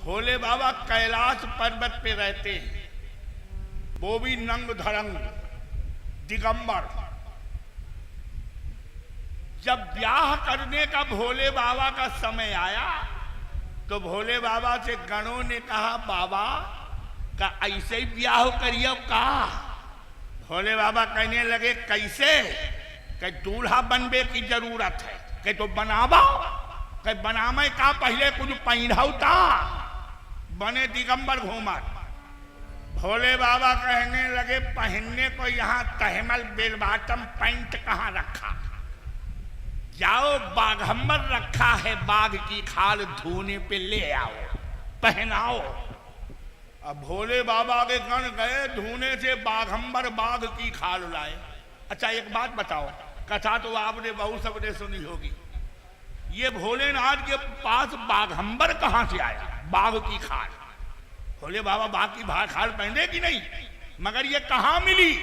भोले बाबा कैलाश पर्वत पे रहते हैं, वो भी नंग धड़ंग दिगंबर। जब ब्याह करने का भोले बाबा का समय आया तो भोले बाबा से गणों ने कहा, बाबा का ऐसे ही ब्याह करिए का। भोले बाबा कहने लगे, कैसे? कि दूल्हा बनबे की जरूरत है। कि तो बनावा, कि बनावे का पहले कुछ पहनता बने दिगंबर घूमर। भोले बाबा कहने लगे, पहनने को यहाँ तहमल बेल बॉटम पैंट कहाँ रखा? जाओ बाघंबर रखा है, बाघ की खाल धोने पे ले आओ, पहनाओ। अब भोले बाबा के गण गए धोने से बाघंबर बाघ की खाल लाए। अच्छा एक बात बताओ, कथा तो आपने बहुत सबने सुनी होगी, ये भोलेनाथ के पास बाघंबर कहाँ से आया? बाघ की खाल। भोले बाबा बाघ की खाल पहने कि नहीं, मगर ये कहाँ मिली?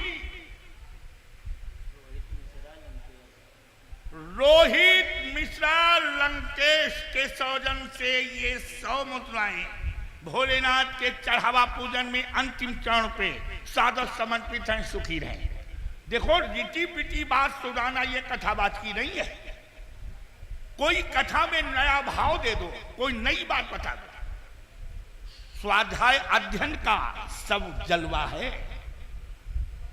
रोहित मिश्रा लंकेश के सौजन से ये 100 मुद्राएं भोलेनाथ के चढ़ावा पूजन में अंतिम चरण पे सादर समर्पित हैं। सुखी रहें। देखो रीति पिटी बात सुनाना ये कथाबात की नहीं है। कोई कथा में नया भाव दे दो, कोई नई बात बता दो। स्वाध्याय अध्ययन का सब जलवा है।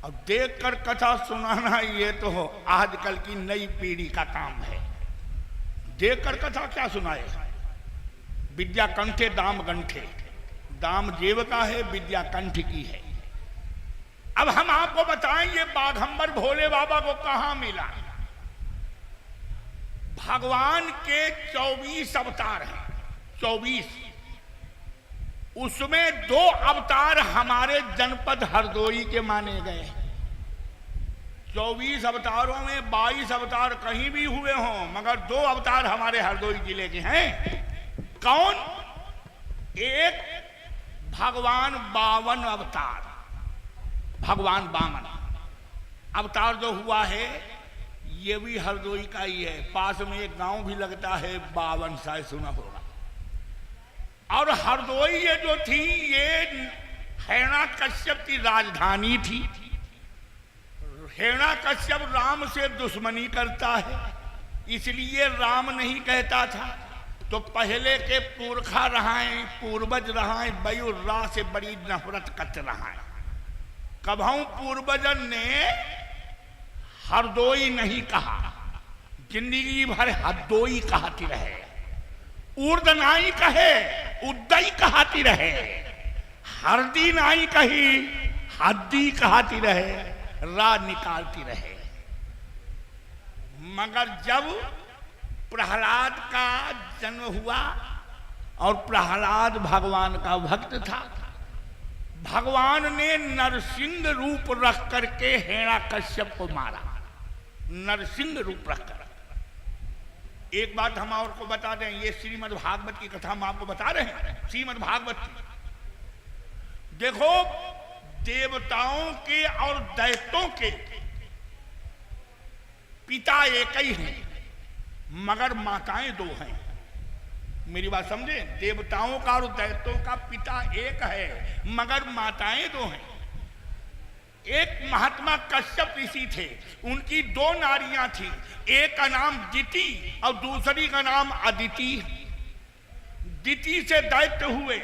अब देखकर कथा सुनाना ये तो आजकल की नई पीढ़ी का काम है। देखकर कथा क्या सुनाए? विद्या कंठे दाम गंठे, दाम जेब का है, विद्या कंठ की है। अब हम आपको बताएं ये बाघंबर भोले बाबा को कहां मिला। भगवान के 24 अवतार हैं, 24। उसमें 2 अवतार हमारे जनपद हरदोई के माने गए। 24 अवतारों में 22 अवतार कहीं भी हुए हों, मगर 2 अवतार हमारे हरदोई जिले के हैं। कौन? एक भगवान 52 अवतार, भगवान वामन अवतार जो हुआ है ये भी हरदोई का ही है। पास में एक गांव भी लगता है 52, शायद सुना होगा। और हरदोई ये जो थी ये हिरण्याकश्यप की राजधानी थी। हिरण्याकश्यप राम से दुश्मनी करता है, इसलिए राम नहीं कहता था। तो पहले के पुरखा रहाएं, पूर्वज रहाएं, बयुर्रा से बड़ी नफरत करते रहाएं। कभू पूर्वजन ने हरदोई नहीं कहा, जिंदगी भर हरदोई कहती रहे। उर्दनाई कहे, उद्दई कहती रहे। हरदी नाई कही, हद्दी कहती रहे, रा निकालती रहे। मगर जब प्रहलाद का जन्म हुआ और प्रहलाद भगवान का भक्त था, भगवान ने नरसिंह रूप रख करके हिरण्याकश्यप को मारा। नरसिंह रूप रखकर। एक बात हम और को बता दें, ये श्रीमद् भागवत की कथा हम आपको बता रहे हैं, श्रीमद् भागवत की। देखो देवताओं के और दैत्यों के पिता एक ही हैं, मगर माताएं 2 हैं। मेरी बात समझे? देवताओं का और दैत्यों का पिता एक है, मगर माताएं 2 हैं। एक महात्मा कश्यप ऋषि थे, उनकी 2 नारियां थी। एक का नाम दिति और दूसरी का नाम अदिति। दिति से दैत्य हुए।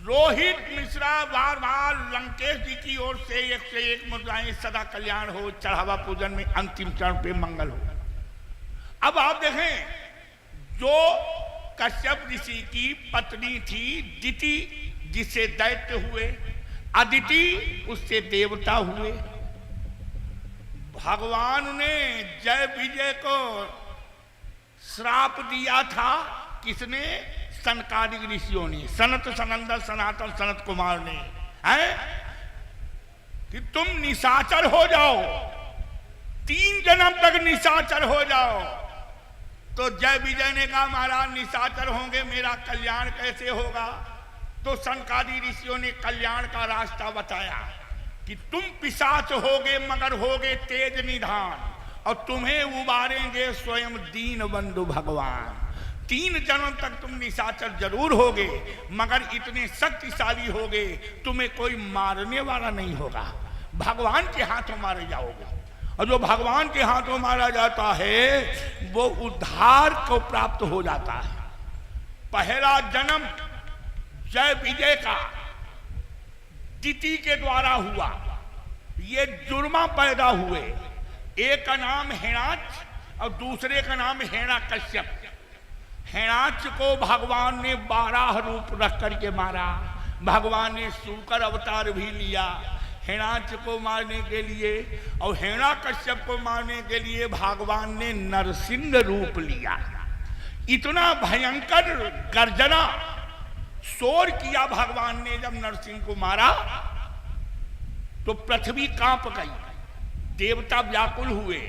रोहित मिश्रा बार बार लंकेश जी की ओर से 101 मुद्राएं सदा कल्याण हो, चढ़ावा पूजन में अंतिम चरण पे मंगल हो। अब आप देखें, जो कश्यप ऋषि की पत्नी थी दिति, जिससे दैत्य हुए, अदिति उससे देवता हुए। भगवान ने जय विजय को श्राप दिया था। किसने? सनकादिक ऋषियों ने, सनत सनंदन सनातन सनत कुमार ने, हैं कि तुम निशाचर हो जाओ, 3 जन्म तक निशाचर हो जाओ। तो जय विजय ने कहा महाराज निशाचर होंगे, मेरा कल्याण कैसे होगा? तो सनकादि ऋषियों ने कल्याण का रास्ता बताया कि तुम पिशाच होगे मगर होगे तेज निधान, और तुम्हें उबारेंगे स्वयं दीन बंधु भगवान। 3 जन्म तक तुम निशाचर जरूर होगे, मगर इतने शक्तिशाली होगे तुम्हें कोई मारने वाला नहीं होगा। भगवान के हाथों मारे जाओगे, और जो भगवान के हाथों मारा जाता है वो उद्धार को प्राप्त हो जाता है। पहला जन्म जय विजय का दिति के द्वारा हुआ। ये जुर्मा पैदा हुए, एक का नाम हिरण्याक्ष और दूसरे का नाम हिरण्यकश्यप। हिरण्याक्ष को भगवान ने 12 रूप रख करके मारा। भगवान ने शूकर अवतार भी लिया हिरण्याक्ष को मारने के लिए, और हिरण्यकश्यप को मारने के लिए भगवान ने नरसिंह रूप लिया। इतना भयंकर गर्जना शोर किया भगवान ने जब नरसिंह को मारा तो पृथ्वी कांप गई, देवता व्याकुल हुए।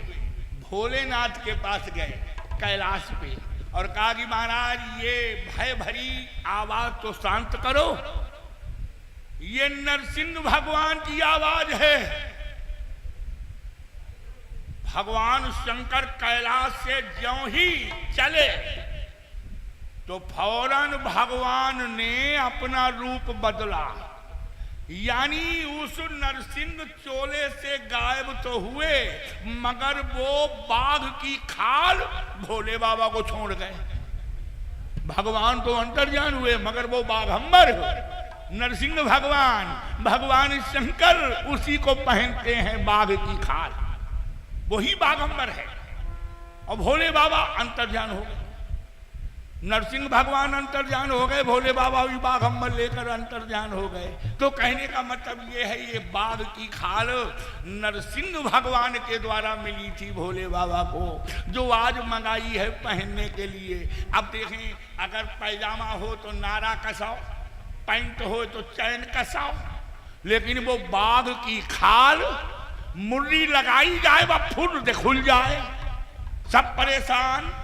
भोलेनाथ के पास गए कैलाश पे और कहा कि महाराज ये भय भरी आवाज तो शांत करो, ये नरसिंह भगवान की आवाज है। भगवान शंकर कैलाश से ज्यों ही चले तो फौरन भगवान ने अपना रूप बदला, यानी उस नरसिंह चोले से गायब तो हुए मगर वो बाघ की खाल भोले बाबा को छोड़ गए। भगवान तो अंतर्जान हुए मगर वो बाघंबर नरसिंह भगवान शंकर उसी को पहनते हैं बाघ की खाल, वही बाघंबर है। और भोले बाबा अंतर्जान हो गए, नरसिंह भगवान अंतर्जान हो गए, भोले बाबा भी बाघंबर लेकर अंतर्जान हो गए। तो कहने का मतलब ये है ये बाघ की खाल नरसिंह भगवान के द्वारा मिली थी भोले बाबा को, जो आज मंगाई है पहनने के लिए। अब देखें, अगर पैजामा हो तो नारा कसाओ, पैंट हो तो चैन कसाओ, लेकिन वो बाघ की खाल मुर्री लगाई जाए वह फुल खुल जाए, सब परेशान।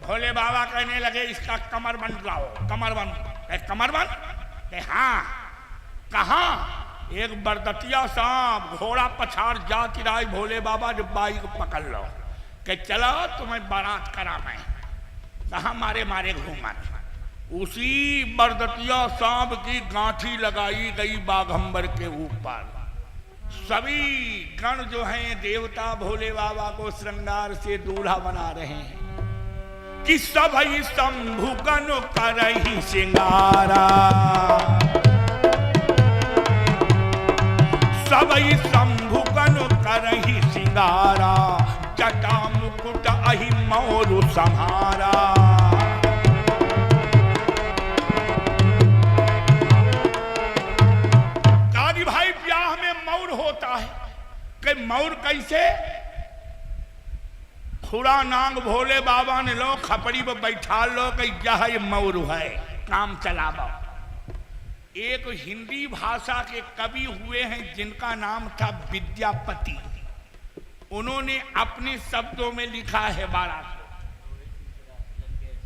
भोले बाबा कहने लगे इसका कमरबंद लाओ, कमरबंद। हाँ, कहाँ? एक बरदतिया सांप घोड़ा पछाड़ जा चिराई भोले बाबा जो बाइक पकड़ लो कि चलो तुम्हें बारात करा मैं, कहा मारे मारे घूमत। उसी बरदतिया सांप की गांठी लगाई गई बाघंबर के ऊपर। सभी गण जो हैं देवता भोले बाबा को श्रृंगार से दूल्हा बना रहे हैं कि सभई शंभु गण करहि सिंगारा, सभई शंभु गण करहि सिंगारा, जटा मुकुट अहि मोरु सम्हारा। काजी भाई ब्याह में मौर होता है कि मौर कैसे? खुड़ा नांग भोले बाबा ने लो खपड़ी पर बैठा लो कि यह मौर है, काम चलावा। एक हिंदी भाषा के कवि हुए हैं जिनका नाम था विद्यापति, उन्होंने अपने शब्दों में लिखा है 12।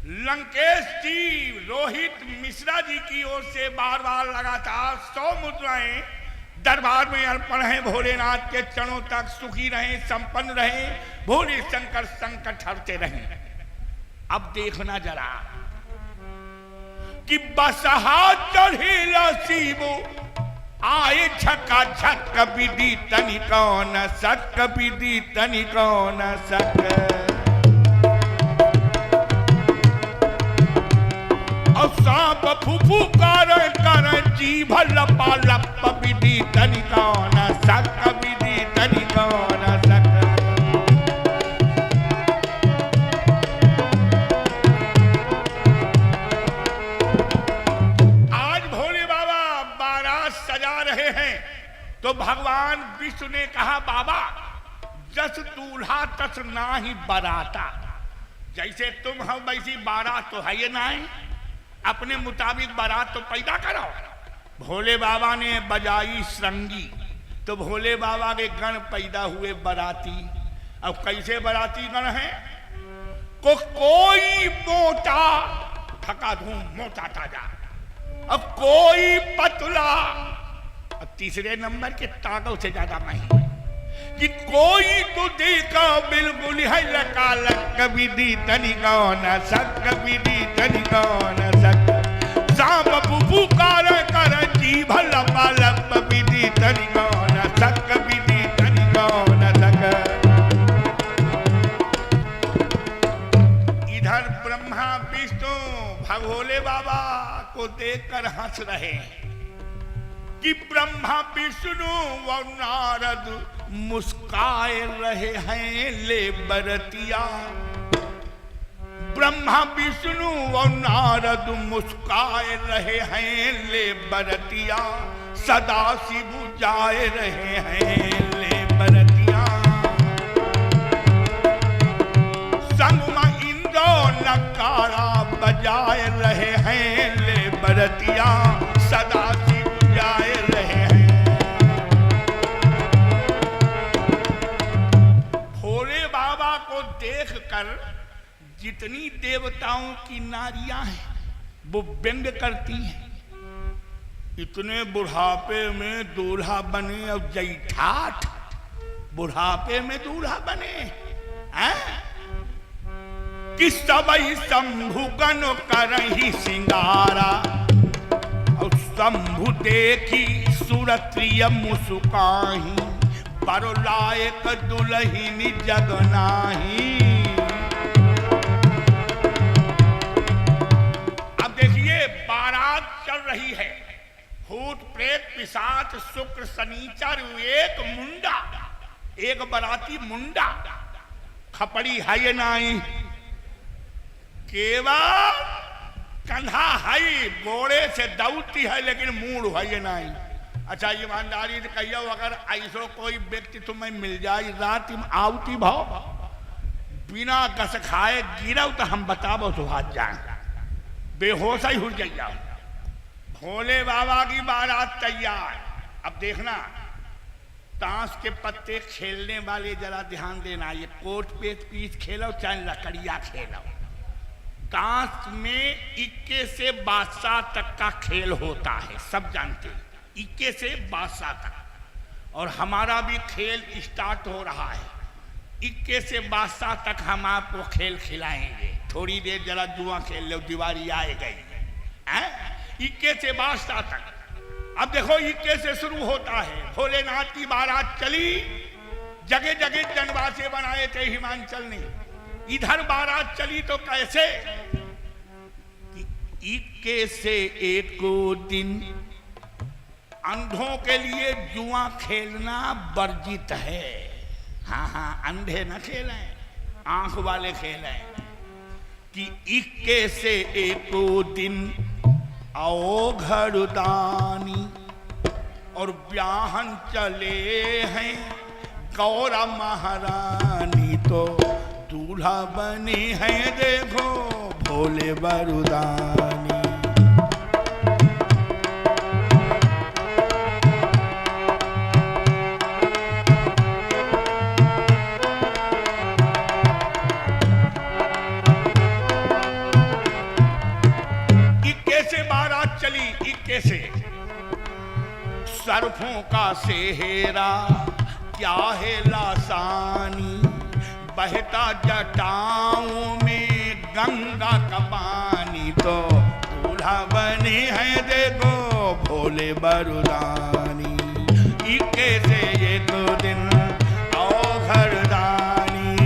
लंकेश जी रोहित मिश्रा जी की ओर से बार बार लगातार 100 मुद्राएं दरबार में अर्पण है भोलेनाथ के चरणों तक। सुखी रहें, संपन्न रहें, भोले शंकर संकट हरते रहें। अब देखना जरा कि बसहा चढ़ेला शिवो आए झका झक विधि तनि कौन सक, विधि तनि कौन सक। और सांप फुफू कर जीभ लपा लप, विधि तनि कौन सक, विधि तनि कौन सक। आज भोले बाबा बारात सजा रहे हैं तो भगवान विष्णु ने कहा बाबा जस दूल्हा तस नाही बराता, जैसे तुम हो वैसी बारात तो है ये नहीं, अपने मुताबिक बारात तो पैदा करो। भोले बाबा ने बजाई श्रृंगी तो भोले बाबा के गण पैदा हुए बराती। अब कैसे बराती गण है? कोई मोटा थका धूम मोटा ताजा, अब कोई पतला, अब तीसरे नंबर के ताकत से ज्यादा नहीं, कि कोई तो देखा बिल्कुल है लकालक विधि तनि कौन सक विधि तनि कौन सक सांप पुकार कर जीभ लपालप विधि तनि कौन सक विधि तनि कौन सक। इधर ब्रह्मा विष्णु भगोले बाबा को देखकर हंस रहे कि ब्रह्मा विष्णु व नारद मुस्काए रहे हैं ले बरतिया। ब्रह्मा विष्णु व नारद मुस्काए रहे हैं ले बरतिया। सदा शिव जाए रहे हैं ले बरतिया। संग में इंद्र नगाड़ा बजाए रहे हैं ले बरतिया। सदा शिव जाए रहे हैं। भोले बाबा को देखकर जितनी देवताओं की नारियां हैं वो व्यंग करती हैं। इतने बुढ़ापे में दूल्हा बने और जैठाठ बुढ़ापे में दूल्हा बने हैं कि सबई शंभु गण करही सिंगारा। और शंभु देखी सुरत्रिय मुस्काही बरो लायक दुल्हिनी जगनाही। अब देखिए बारात चल रही है। भूत प्रेत पिशाच शुक्र शनिचर एक मुंडा एक बराती मुंडा खपड़ी है नाई केवल कंधा है घोड़े से दौड़ती है लेकिन मूड है नहीं। अच्छा ईमानदारी से कहियो अगर ऐसो कोई व्यक्ति तुम्हें मिल जाए रात में आवती भाव बिना गस खाए गिरव तो हम बताबो तो हाथ जाए बेहोश ही हो जाइए। भोले बाबा की बारात तैयार। अब देखना ताश के पत्ते खेलने वाले जरा ध्यान देना। ये कोट पेच पीच खेलो चाहे लकड़िया खेलो। ताश में इक्के से बादशाह तक का खेल होता है सब जानते हैं। इक्के से बादशाह तक और हमारा भी खेल स्टार्ट हो रहा है। इक्के से बादशाह तक हम आपको खेल खिलाएंगे। थोड़ी देर जरा जुआ खेल लो दिवाली आए गई। इक्के से बादशाह तक। अब देखो इक्के से शुरू होता है। भोलेनाथ की बारात चली। जगह जगह जनवासे बनाए थे हिमांचल ने। इधर बारात चली तो कैसे इक्के से एक दिन अंधों के लिए जुआ खेलना वर्जित है। हाँ हाँ अंधे न खेलें आंख वाले खेलें कि इक्के से एक दिन आओ घरदानी और ब्याहन चले हैं गौरा महारानी। तो दूल्हा बनी है देखो भोले बरुदानी। इक्के से बारात चली। इक्के से सरफों का सेहरा क्या है लासानी। बहता जटाओं में गंगा का पानी। तो दूल्हा बनी है देखो भोले बरुदानी। इक्के से एक दिन आओ घरदानी।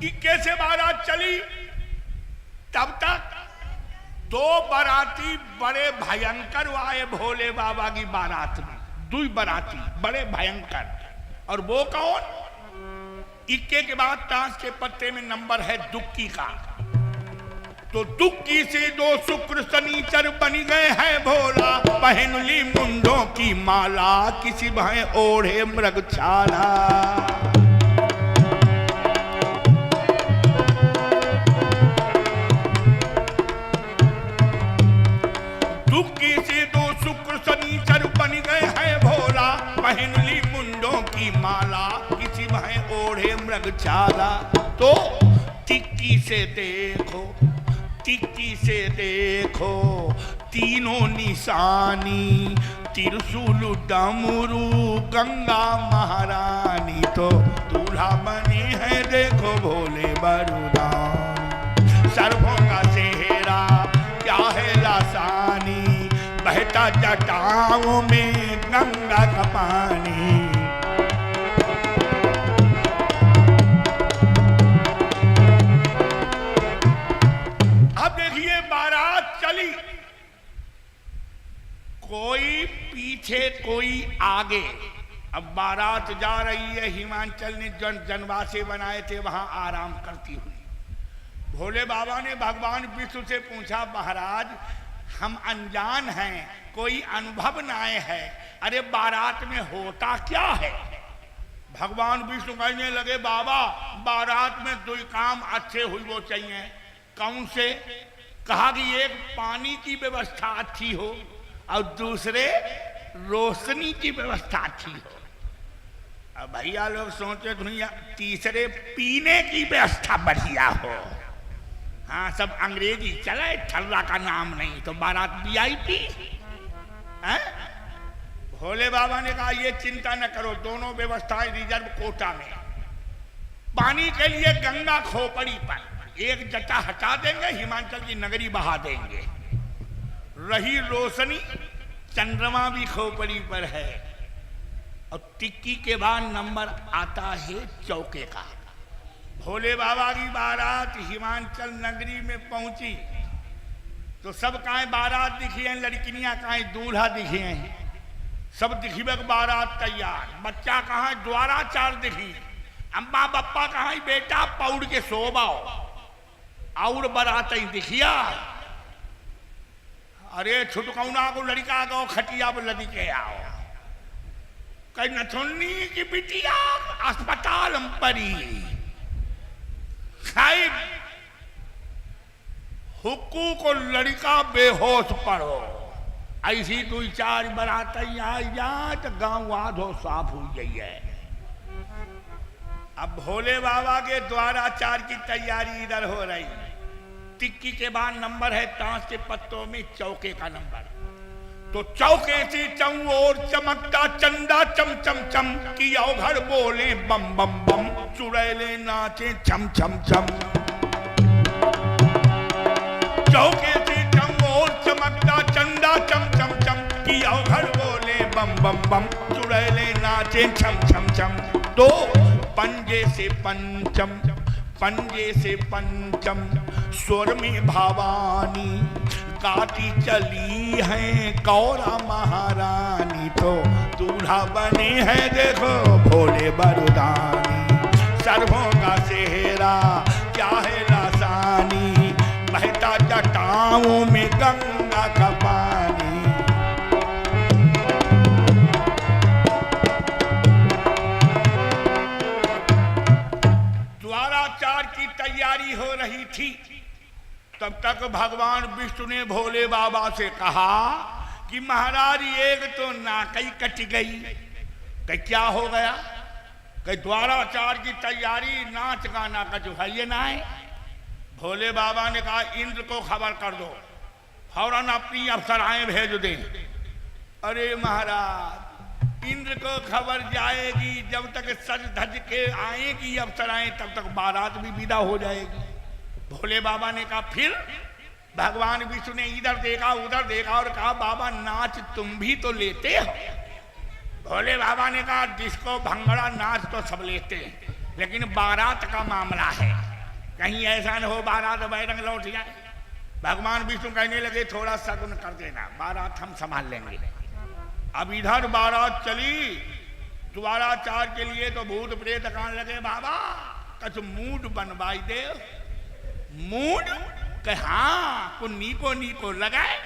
इक्के से बारात चली। तब तक दो बाराती बड़े भयंकर आए भोले बाबा की बारात में। दो बाराती बड़े भयंकर। और वो कौन? इक्के के बाद ताश के पत्ते में नंबर है दुक्की का। तो दुक्की से दो शुक्र शनिचर बन गए हैं भोला। पहन ली मुंडों की माला किसी भय ओढ़े मृगछाला। दुक्की से दो शुक्र शनिचर बन गए हैं भोला। पहन ली मुंडों की माला किसी भय ओढ़े मृगछाला। तो टिक्की से देखो टिक्की से देखो तीनों निशानी, त्रिशूल डमरू गंगा महारानी, तो दूल्हा बने हैं देखो भोले बरुदान। सर्वों का सेहरा क्या है लासानी, बहता जटाओं में गंगा का पानी। अब देखिए बारात चली, कोई पीछे कोई आगे। अब बारात जा रही है, हिमांचल ने जनवासे बनाए थे वहां आराम करती हुई। भोले बाबा ने भगवान विष्णु से पूछा, महाराज हम अनजान हैं, कोई अनुभव नाए है, अरे बारात में होता क्या है? भगवान विष्णु कहने लगे, बाबा बारात में दो काम अच्छे हुई वो चाहिए। कौन से? कहा कि एक पानी की व्यवस्था अच्छी हो और दूसरे रोशनी की व्यवस्था अच्छी हो। अब भैया लोग सोचे दुनिया तीसरे पीने की व्यवस्था बढ़िया हो। हाँ सब अंग्रेजी चले, ठल्ला का नाम नहीं, तो बारात VIP। भोले बाबा ने कहा ये चिंता न करो, दोनों व्यवस्थाएं रिजर्व कोटा में। पानी के लिए गंगा खोपड़ी पर एक जटा हटा देंगे, हिमाचल की नगरी बहा देंगे। रही रोशनी, चंद्रमा भी खोपड़ी पर है। और टिक्की के बाद नंबर आता है चौके का। भोले बाबा की बारात हिमाचल नगरी में पहुंची तो सब काहे बारात दिखी हैं, लड़कियां काहे दूल्हा दिखे हैं, सब दिखीबे बारात तैयार। बच्चा कहाँ, द्वाराचार दिखी। अम्मा बप्पा कहाँ, बेटा पौड़ के सोबाओ। और बारात दिखिया, अरे छुटकौना को लड़का को खटिया पर लदी के आओ। कहीं नथुन्नी की बिटिया अस्पताल में पड़ी, हुक्कू को लड़का बेहोश पड़ो। ऐसी दो चार बारात आई जा तो गांव आधो साफ हो गई है। अब भोले बाबा के द्वाराचार की तैयारी इधर हो रही। टिक्की के बाद नंबर है ताश के पत्तों में चौके का नंबर। तो चौके से चम और चमकता चंदा चम चम चम की घर बोले बम बम बम, चुड़ैले नाचे छम छम छम। चौके से चम और चमकता चंदा चम चम चम की घर बोले बम बम बम, चुड़ैले नाचे छम छम छम। तो पंजे से पंचम, पंजे से पंचम स्वर में भवानी गाती चली है कौरा महारानी। तो दूल्हा बने हैं देखो भोले बरुदानी। सर्वों का सेहरा क्या है लासानी, बहता जटाओं में गंगा का पानी। द्वाराचार की तैयारी हो रही थी, तब तक भगवान विष्णु ने भोले बाबा से कहा कि महाराज एक तो नाकई कट गई। कि क्या हो गया? कि द्वाराचार की तैयारी, नाच गाना का जो है ये ना है। भोले बाबा ने कहा इंद्र को खबर कर दो, फौरन अपनी अप्सराएं भेज दे। अरे महाराज इंद्र को खबर जाएगी, जब तक सज धज के आएगी अप्सराएं तब तक बारात भी विदा हो जाएगी। भोले बाबा ने कहा फिर? भगवान विष्णु ने इधर देखा उधर देखा और कहा बाबा नाच तुम भी तो लेते हो। भोले बाबा ने कहा डिस्को भंगड़ा नाच तो सब लेते हैं, लेकिन बारात का मामला है, कहीं ऐसा न हो बारात बैरंग लौट जाए। भगवान विष्णु कहने लगे थोड़ा शगुन कर देना, बारात हम संभाल लेंगे। अब इधर बारात चली, द्वाराचार के लिए तो भूत प्रेत कहने लगे बाबा कुछ मूड बनवाई दे। मूड के हाँ को नीको लगाए,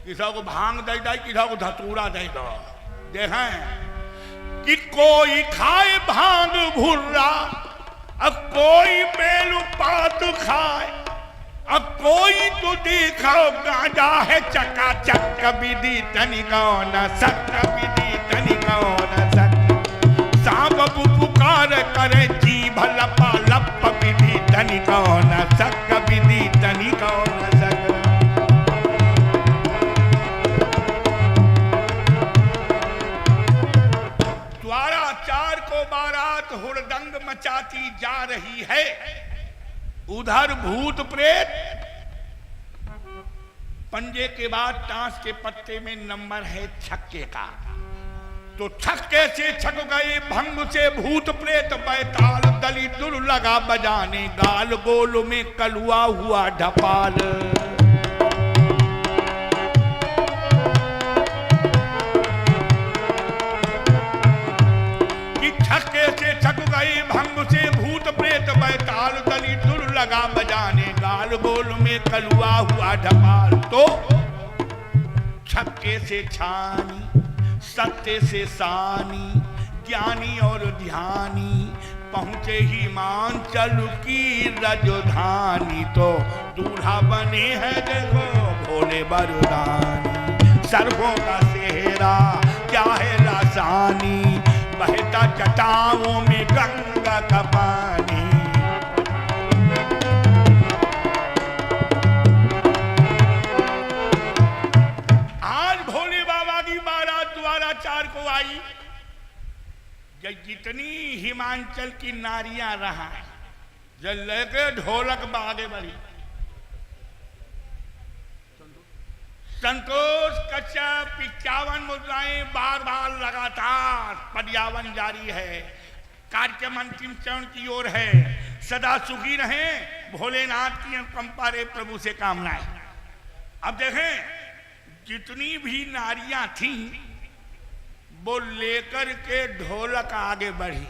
किसी को भांग दे दे, किसी को धतूरा दे दो। देखें कि कोई खाए भांग भुर्रा, अब कोई बेलू पात खाए, अब कोई तो देखो गांजा है चका चक विधि तनिको न सक, विधि तनिको न सक। सांप पुकार करे जीभ लपा लप, विधि तनिको न सक, विधि तनिको न चार को बारात हुड़दंग मचाती जा रही है, उधर भूत प्रेत पंजे के बाद ताश के पत्ते में नंबर है छक्के का, तो छक्के से छक गए भंग से भूत प्रेत बैताल, दली दुल लगा बजाने गाल, गोल में कलुआ हुआ ढपाल। कि छक्के से छक गए भंग से भूत प्रेत बैताल, दली दुल लगा बजाने गाल, गोल में कलुआ हुआ ढपाल। तो छक्के से छानी, सत्य से सानी, ज्ञानी और ध्यानी, पहुंचे हिमांचल की राजधानी, तो दूल्हा बने हैं देखो भोले बरदानी। सर्वों का सेहरा क्या है लासानी, बहता जटाओं में गंगा का पानी। चार को आई, जितनी हिमांचल की नारियां रहा, जब लेके ढोलक बागे बढ़ी, संतोष कश्यप 51 मुद्राएं बार बार लगातार पर्यावरण जारी है, कार्यक्रम अंतिम चरण की ओर है। सदा सुखी रहें, भोलेनाथ की अनुकंपा रे प्रभु से कामनाएं। अब देखें, जितनी भी नारियां थीं वो लेकर के ढोलक आगे बढ़ी।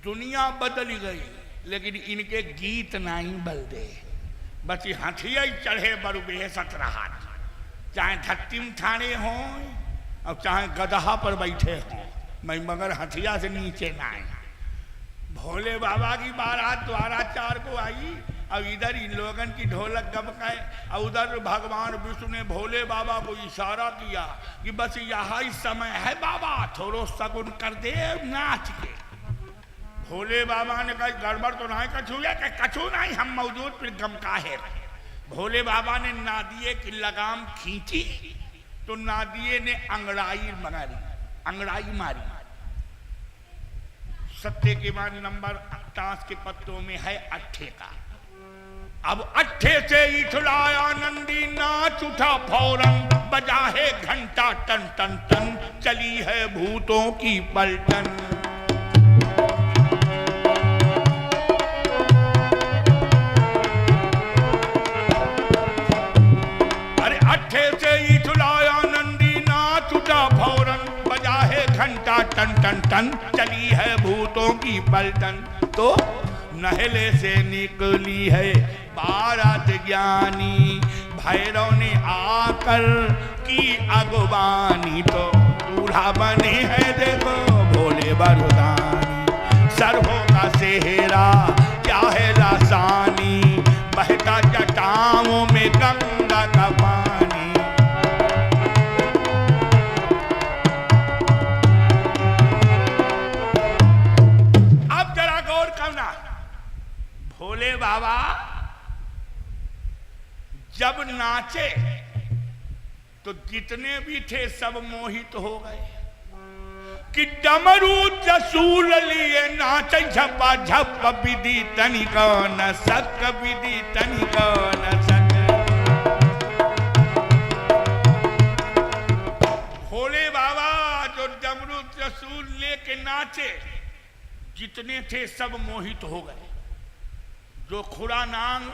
दुनिया बदल गई, लेकिन इनके गीत नहीं बदले। बस हथिया चढ़े बरु बेहसत रहा, चाहे धरती में ठाणे हो और चाहे गदहा पर बैठे हो, मैं मगर हथिया से नीचे ना आए। भोले बाबा की बारात द्वारा चार को आई, अब इधर इन लोगन की ढोलक गबकाए, और उधर भगवान विष्णु ने भोले बाबा को इशारा किया कि बस यही समय है बाबा, थोड़ो सगुन कर दे नाच के। भोले बाबा ने कहा गड़बड़ तो नहीं कछू है, कि कछू नहीं, हम मौजूद, फिर गम का है। भोले बाबा ने नादिये की लगाम खींची तो नादिये ने अंगड़ाई मारी, अंगड़ाई मारी। सत्य के बाद नंबर ताश के पत्तों में है अट्ठे का। अब अट्ठे से इठलाया नंदी, नाच उठा फौरन, बजा है घंटा टन टन टन, चली है भूतों की पलटन। अरे अट्ठे से इठलाया नंदी, नाच उठा फौरन, बजा है घंटा टन टन टन, चली है भूतों की पलटन। तो नहले से निकली है बारात ज्ञानी, भैरव ने आकर की अगवानी, तो दूल्हा बने हैं देखो भोले बरदानी। सर्वों का सेहरा क्या है लासानी, बहता जटाओं में गंगा का पानी। अब जरा गौर करना, भोले बाबा जब नाचे तो जितने भी थे सब मोहित हो गए, कि डमरू जसूल लिए नाचे झपा झप, विधि तनिका न सक, विधि तनिका न सक। भोले बाबा जो डमरू जसूल लेके नाचे, जितने थे सब मोहित हो गए। जो खुरा नांग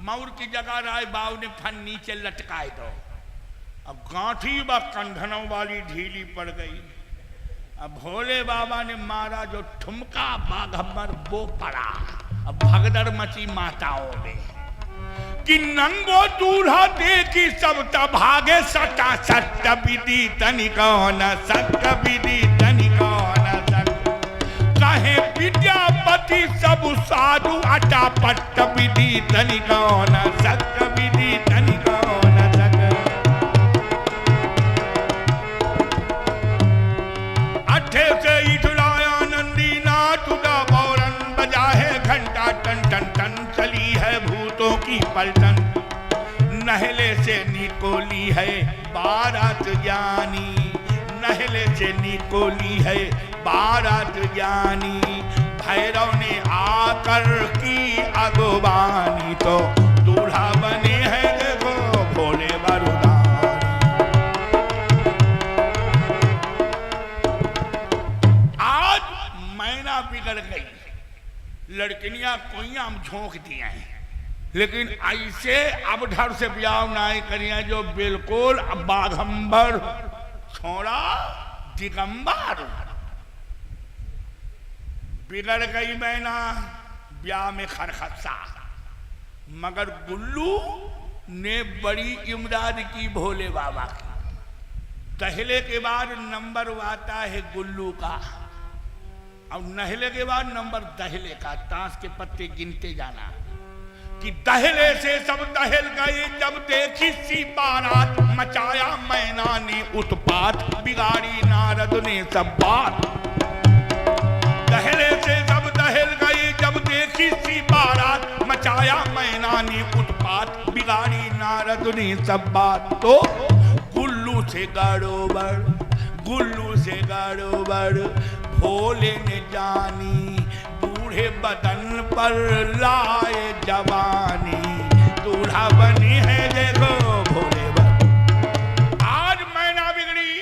मौर की जगह राय बाव ने फन नीचे लटकाए दो, अब गांठी व कंधनों वाली ढीली पड़ गई। अब भोले बाबा ने मारा जो ठुमका बाघम्बर वो पड़ा, अब भगदड़ मची माताओं में, कि नंगो दूल्हा देखी सब भागे, सटा सट विधि तनिका न सक, विधि तनिका न सक। कहे विद्यापति सब साधु अटा पट्ट, विधि तनिका न सक, विधि तनिका न सक। अट्ठे से इठलाया नंदी, नाच उठा फौरन, बजा है घंटा टन टन टन, चली है भूतों की पलटन। नहले से निकोली है बारात ज्ञानी, नहले से निकोली है बारात ज्ञानी, भैरव ने आकर की अगवानी, तो दूल्हा बने हैं देखो भोले बारूदानी। आज मैना बिगड़ गई, लड़कियां कोइयां झोंक दिया है, लेकिन ऐसे अब ढर से ब्याह नहीं करिए जो बिल्कुल बाघंबर छोड़ा दिगंबर। बिगड़ गई मैना ब्याह में खरखसा, मगर गुल्लू ने बड़ी इमदाद की भोले बाबा की। दहले के बाद नंबर आता है गुल्लू का, और नहले के बाद नंबर दहले का। ताश के पत्ते गिनते जाना कि दहले से सब दहल गए जब देखी सी बारात, मचाया मैना ने उत्पात, बिगाड़ी नारद ने सब बात। दहले से सब दहल गए जब देखी सी बारात, मचाया मैना ने उत्पात, बिगाड़ी नारद ने सब बात। तो गुल्लू से गड़ोबड़, गुल्लू से गड़ोबड़ भोले ने जानी, बूढ़े बदन पर लाए जवानी, दूल्हा बनी है देखो भोले बाबा। आज मैना बिगड़ी,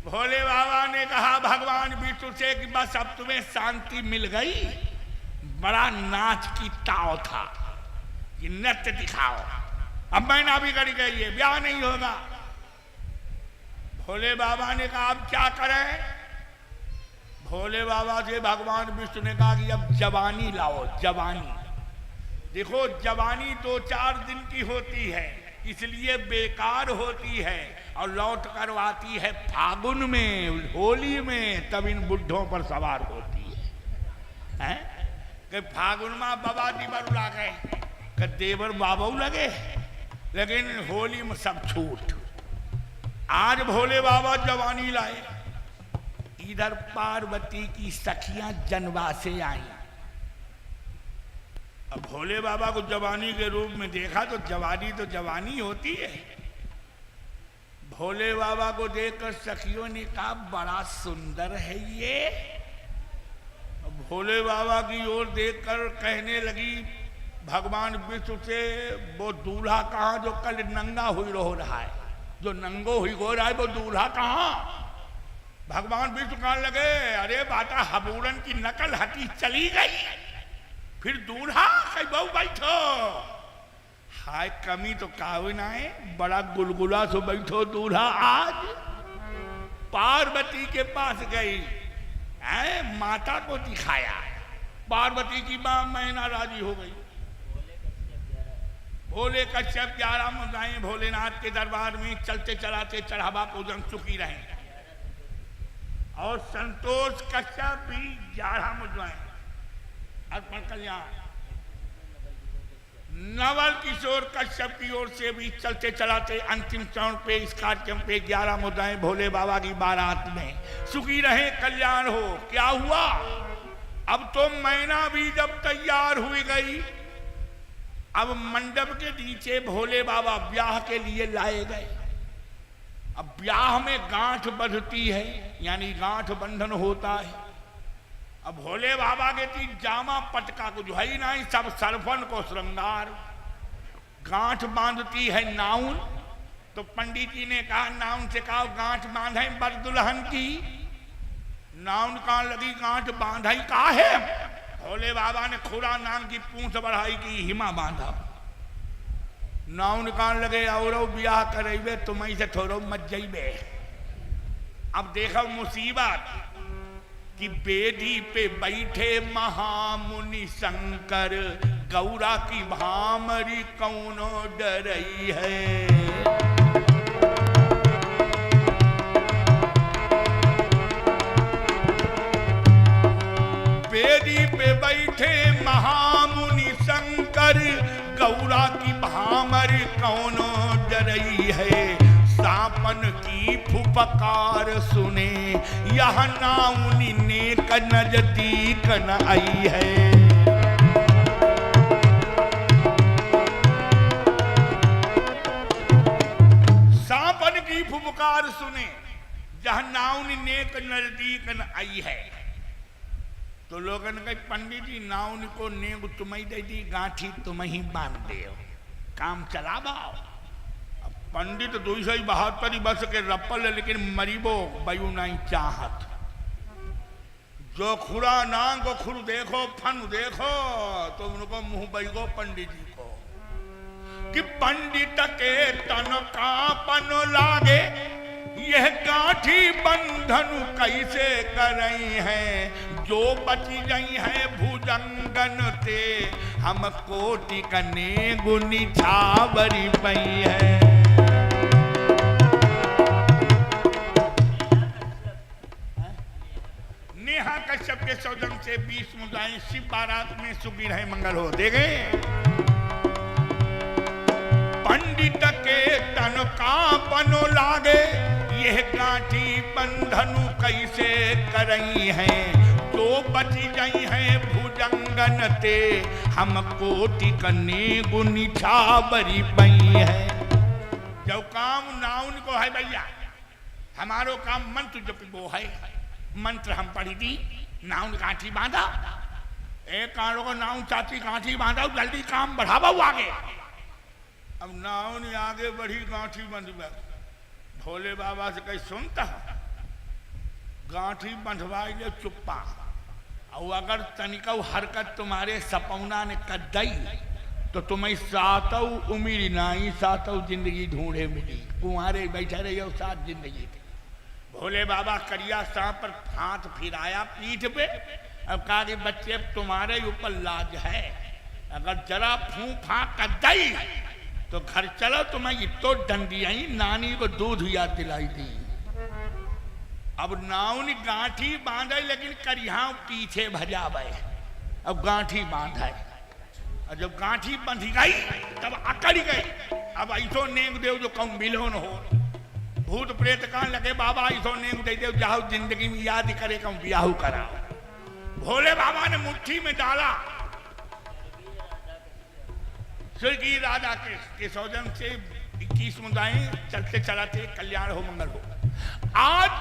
भोले बाबा ने कहा भगवान विष्णु से कि बस अब तुम्हें शांति मिल गई। बड़ा नाच की ताव था कि नृत्य दिखाओ, अब मैना बिगड़ गई है, ब्याह नहीं होगा। भोले बाबा ने कहा अब क्या करें। भोले बाबा से भगवान विष्णु ने कहा कि अब जवानी लाओ, जवानी। देखो जवानी 2-4 दिन की होती है, इसलिए बेकार होती है और लौट करवाती है फागुन में, होली में, तब इन बुढ़ों पर सवार होती है। कि फागुन में बाबा दीवर लागे, कि देवर बाबू लगे, लेकिन होली में सब छूट। आज भोले बाबा जवानी लाए। इधर पार्वती की सखियां जनवा से आई। अब भोले बाबा को जवानी के रूप में देखा तो जवानी तो जवानी होती है। भोले बाबा को देखकर सखियों ने कहा बड़ा सुंदर है ये। अब भोले बाबा की ओर देखकर कहने लगी भगवान विष्णु से, वो दूल्हा कहाँ जो कल नंगा हुई रो रहा है, जो नंगो हुई हो रहा है वो दूल्हा कहाँ। भगवान विष्णु कहने लगे अरे बाटा हबूरन की नकल हटी चली गई, फिर दूल्हा कहीं बहु बैठो। हाय कमी तो कावे ना है, बड़ा गुलगुला सो बैठो दूल्हा। आज पार्वती के पास गई, माता को दिखाया, पार्वती की मां मैना राजी हो गई। भोले कश्यप 11 मुद्राएं भोलेनाथ के दरबार में चलते चलाते चढ़ावा पूजन चुकी रहे, और संतोष कश्यप भी 11 मुद्राएं अर्पण कल्याण। नवल किशोर कश्यप की ओर से भी चलते चलाते अंतिम चरण पे इस कार्यक्रम पे 11 मुद्राएं भोले बाबा की बारात में सुखी रहे, कल्याण हो। क्या हुआ, अब तो मैना भी जब तैयार हुई गई, अब मंडप के नीचे भोले बाबा ब्याह के लिए लाए गए। अब ब्याह में गांठ बंधती है, यानी गांठ बंधन होता है। अब भोले बाबा के तीन जामा पटका को जो है नहीं, सब सरफन को श्रृंगार। गांठ बांधती है नाउन, तो पंडित जी ने कहा नाउन से कहा गांठ बांधे बर दुल्हन की। नाउन कहाँ लगी गांठ बांधाई कहा है। भोले बाबा ने खुरा नाम की पूंछ बढ़ाई की हिमा बांधा। नाउन कहाँ लगे और ब्याह करेबे तुम्हें से थोड़ो मत जाइबे। अब देखो मुसीबत कि बेदी पे बैठे महामुनि शंकर, गौरा की भामरी कौनो डरई है। बेदी पे बैठे महामुनि शंकर, गौरा की भामर कौनो डरई है। सापन की फुफकार सुने, यह नाउनी नेक नजदीक न आई है। सांपन की फुफकार सुने, कहा नाउन नेक नजदीक न आई है। तो लोगन कहे पंडित जी नाउन को नेक तुम्हें दे दी, गांठी तुम ही बांध दे, काम चला बाओ। पंडित 272 बस के रपल, लेकिन मरीबो बयू नहीं चाहत। जो खुरा नांग को खुर देखो फन देखो, तो उनको मुंह बैगो पंडित जी को कि पंडित के तन का पन लागे, यह गांठी बंधन कैसे करई है। जो बची गई है भुजंगन ते, हम कोटि कने गुनी छावरी पई है। नेहा कश्यप के सौजन से 20 मुदाएं शिव बारात में सुखी रहे मंगल हो। देखे पंडित के तन का पनो लागे, यह गांठी बंधनु कैसे करई है। तो बची गई है भुजंगन ते, हम कोटि कने गुनी छावरी पई है। जब काम नाउन को है भैया, हमारो काम मंत्र जपो है। मंत्र हम पढ़ी थी, नाउन गांठी बांधा, एक कांडो को नाउन चाची गांठी बांधा, जल्दी काम बढ़ावा आगे। अब नाउन आगे बढ़ी, गांठी बंध गई। भोले बाबा से कहीं सुनता गांठी बंधवाई ले चुप्पा, और अगर तनिका हरकत तुम्हारे सपौना ने कर दई, तो तुम्हें सातों उम्र नहीं, सातों जिंदगी ढूंढे मिली। कुंवारे बैठे रही और सात जिंदगी थी। भोले बाबा करिया सांप पर हाथ फिराया पीठ पे, अब कहा कि बच्चे तुम्हारे ऊपर लाज है, अगर जरा फूंक फांक कर दई तो घर चलो, तुम्हें तो डंडी आई, नानी को दूध याद दिलाई दी। अब नाउन गांठी बांधे, लेकिन करिया पीछे भजावे। अब गांठी बांधे, और जब गांठी बंधी गई तब अकड़ गई। अब ऐसो नेक देव जो कहूँ मिलोन हो, भूत प्रेत कहने लगे बाबा ऐसो नेक दे देव जाओ जिंदगी में याद करे कहूँ ब्याह कराओ। भोले बाबा ने मुट्ठी में डाला, स्वर्गीय राजा के सौजन से 21 मुदाएं चलते चलाते कल्याण हो मंगल हो। आज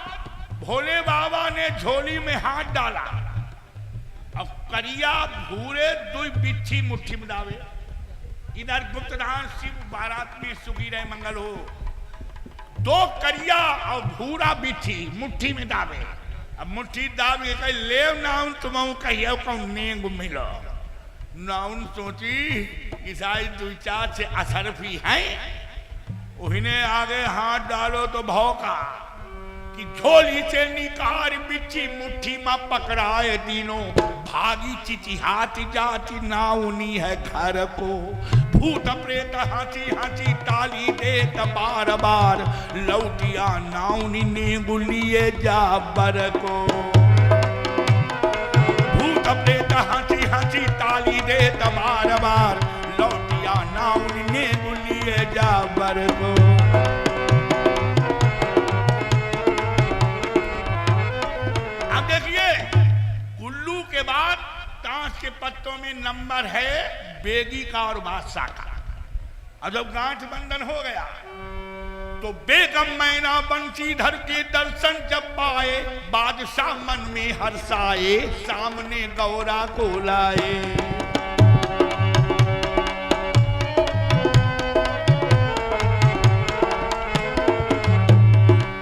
भोले बाबा ने झोली में हाथ डाला, अब करिया भूरे दुई बिच्छी मुट्ठी में दावे। इधर गुप्तदान शिव बारात में सुखी रहे मंगल हो। दो करिया और भूरा बिच्छी मुट्ठी में दावे। अब मुट्ठी दावे कह ले नाउन तुम कहियो कहूँ नेंग मिलो। नाउन सोची ईसाई दो चार से असरफी है, उन्हें आगे हाथ डालो तो भौका कि झोली से निकाल बिच्छी मुट्ठी में पकड़ाए तीनों, भागी चिचिहाती जाती नाउनी है घर को। भूत प्रेत हाथी हाथी ताली दे बार बार, लौटिया नाउनी ने गुलिए जा बर को। भूत प्रेत हाथी हाथी ताली दे बार बार, लौटिया नाउनी ने गुलिए जा बर को। अब देखिए कुल्लू के बाद ताश के पत्तों में नंबर है बेगी का और बादशाह का। और जब गांठ बंधन हो गया तो बेगम मैना बंशीधर के दर्शन जब पाए, बादशाह मन में हर्षाए, सामने गौरा को लाए।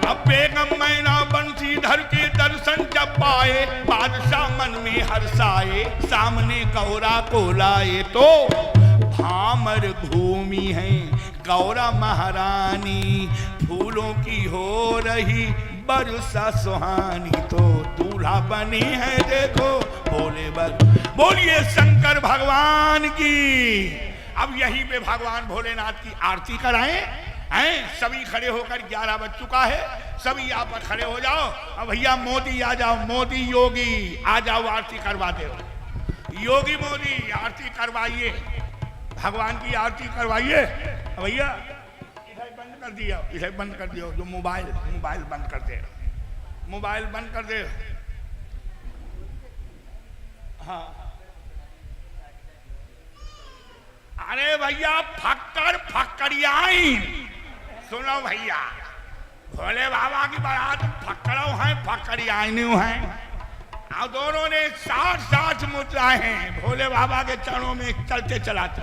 अब बेगम मैना बंशीधर के दर्शन जब पाए, बादशाह मन में हर्षाए, सामने गौरा को लाए। तो भामर भूमि है गौरा महारानी, फूलों की हो रही बरसा सुहानी। तो दूल्हा बनी है देखो भोले बर, बोलिए शंकर भगवान की। अब यहीं पे भगवान भोलेनाथ की आरती कराएं हैं। सभी खड़े होकर 11 बज चुका है, सभी यहाँ पर खड़े हो जाओ। अब भैया मोदी आ जाओ, मोदी योगी आ जाओ, आरती करवा दो। योगी मोदी आरती करवाइए, भगवान की आरती करवाइए। भैया इधर बंद कर दिया, इधर बंद कर दियो, जो मोबाइल बंद कर दे, मोबाइल बंद कर दे। हाँ अरे भैया फक्कड़ियाई सुनो भैया, भोले बाबा की बारात फकड़ो हैं फकड़ियाइनू हैं और दोनों ने 60 मुद्राएं हैं भोले बाबा के चरणों में चलते चलाते